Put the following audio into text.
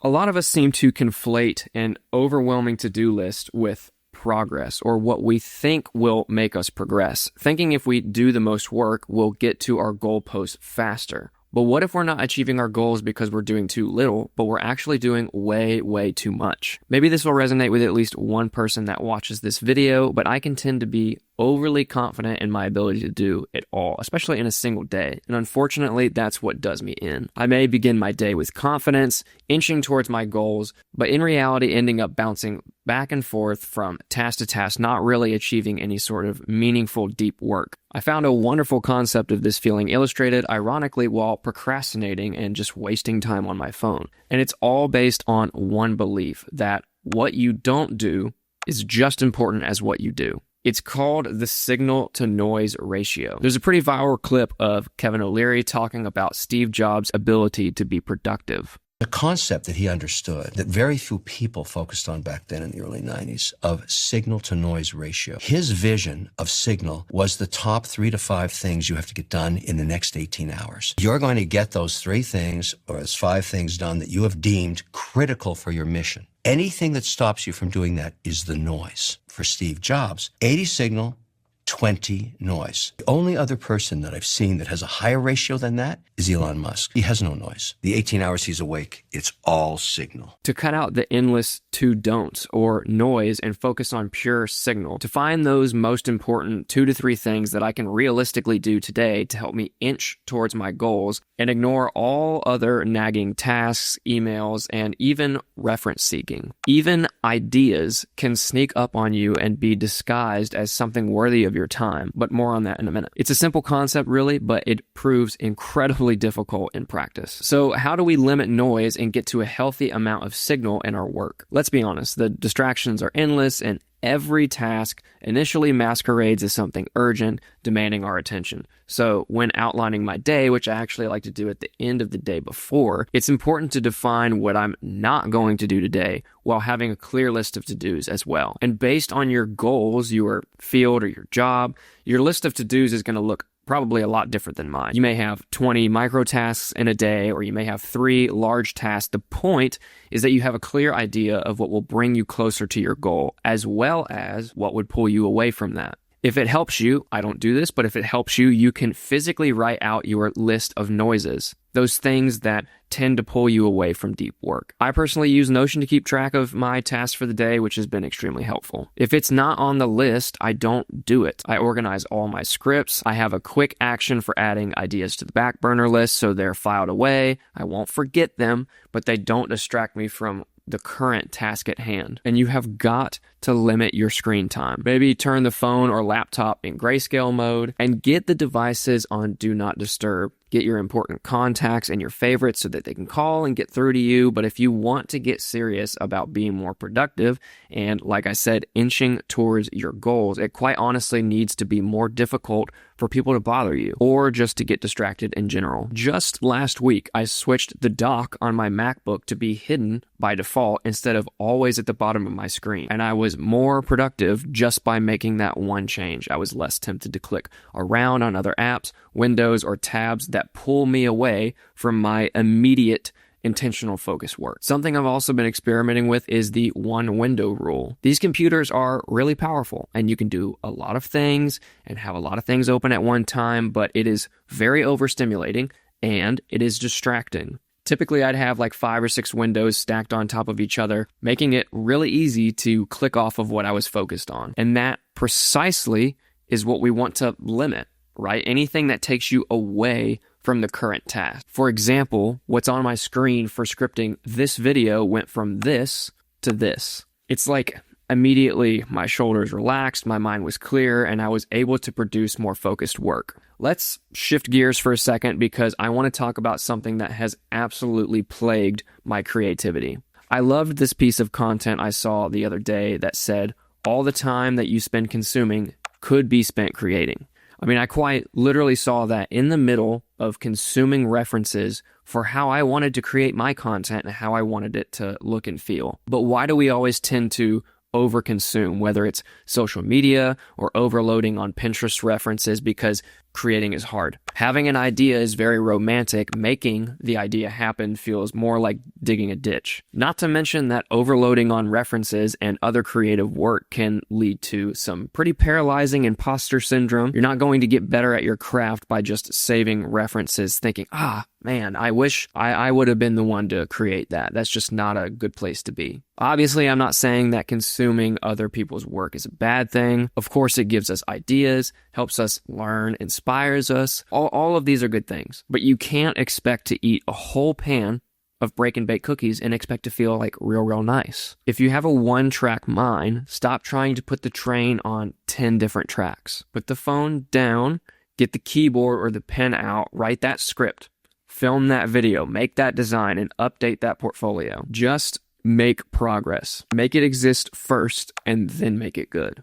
A lot of us seem to conflate an overwhelming to-do list with progress, or what we think will make us progress, thinking if we do the most work, we'll get to our goalposts faster. But what if we're not achieving our goals because we're doing too little, but we're actually doing way, way too much? Maybe this will resonate with at least one person that watches this video, but I can tend to be overly confident in my ability to do it all, especially in a single day. And unfortunately, that's what does me in. I may begin my day with confidence, inching towards my goals, but in reality, ending up bouncing back and forth from task to task, not really achieving any sort of meaningful, deep work. I found a wonderful concept of this feeling illustrated, ironically, while procrastinating and just wasting time on my phone. And it's all based on one belief, that what you don't do is just important as what you do. It's called the signal-to-noise ratio. There's a pretty viral clip of Kevin O'Leary talking about Steve Jobs' ability to be productive. The concept that he understood, that very few people focused on back then in the early 90s, of signal-to-noise ratio. His vision of signal was the top 3 to 5 things you have to get done in the next 18 hours. You're going to get those 3 things, or those 5 things done that you have deemed critical for your mission. Anything that stops you from doing that is the noise. For Steve Jobs, 80 signal, 20 noise. The only other person that I've seen that has a higher ratio than that is Elon Musk. He has no noise. The 18 hours he's awake, it's all signal. To cut out the endless to-don'ts or noise and focus on pure signal, to find those most important 2 to 3 things that I can realistically do today to help me inch towards my goals and ignore all other nagging tasks, emails, and even reference seeking. Even ideas can sneak up on you and be disguised as something worthy of your time, but more on that in a minute. It's a simple concept really, but it proves incredibly difficult in practice. So how do we limit noise and get to a healthy amount of signal in our work? Let's be honest, the distractions are endless and every task initially masquerades as something urgent, demanding our attention. So when outlining my day, which I actually like to do at the end of the day before, it's important to define what I'm not going to do today while having a clear list of to-dos as well. And based on your goals, your field or your job, your list of to-dos is going to look probably a lot different than mine. You may have 20 micro tasks in a day, or you may have 3 large tasks. The point is that you have a clear idea of what will bring you closer to your goal, as well as what would pull you away from that. If it helps you, I don't do this, but if it helps you, you can physically write out your list of noises, those things that tend to pull you away from deep work. I personally use Notion to keep track of my tasks for the day, which has been extremely helpful. If it's not on the list, I don't do it. I organize all my scripts. I have a quick action for adding ideas to the back burner list so they're filed away. I won't forget them, but they don't distract me from the current task at hand. And you have got to limit your screen time. Maybe turn the phone or laptop in grayscale mode and get the devices on do not disturb. Get your important contacts and your favorites so that they can call and get through to you. But if you want to get serious about being more productive and, like I said, inching towards your goals, it quite honestly needs to be more difficult for people to bother you or just to get distracted in general. Just last week, I switched the dock on my MacBook to be hidden by default instead of always at the bottom of my screen. And I was more productive just by making that one change. I was less tempted to click around on other apps, windows, or tabs that pull me away from my immediate intentional focus work. Something I've also been experimenting with is the one window rule. These computers are really powerful and you can do a lot of things and have a lot of things open at one time, but it is very overstimulating and it is distracting. Typically, I'd have like 5 or 6 windows stacked on top of each other, making it really easy to click off of what I was focused on. And that precisely is what we want to limit, right? Anything that takes you away from the current task. For example, what's on my screen for scripting this video went from this to this. It's like immediately my shoulders relaxed, my mind was clear, and I was able to produce more focused work. Let's shift gears for a second because I want to talk about something that has absolutely plagued my creativity. I loved this piece of content I saw the other day that said, all the time that you spend consuming could be spent creating. I mean, I quite literally saw that in the middle of consuming references for how I wanted to create my content and how I wanted it to look and feel. But why do we always tend to overconsume, whether it's social media or overloading on Pinterest references? Because creating is hard. Having an idea is very romantic. Making the idea happen feels more like digging a ditch. Not to mention that overloading on references and other creative work can lead to some pretty paralyzing imposter syndrome. You're not going to get better at your craft by just saving references thinking, man, I wish I would have been the one to create that. That's just not a good place to be. Obviously, I'm not saying that consuming other people's work is a bad thing. Of course, it gives us ideas, helps us learn, inspires us. All of these are good things. But you can't expect to eat a whole pan of break and bake cookies and expect to feel like real nice. If you have a one-track mind, stop trying to put the train on 10 different tracks. Put the phone down, get the keyboard or the pen out, write that script. Film that video, make that design, and update that portfolio. Just make progress. Make it exist first, and then make it good.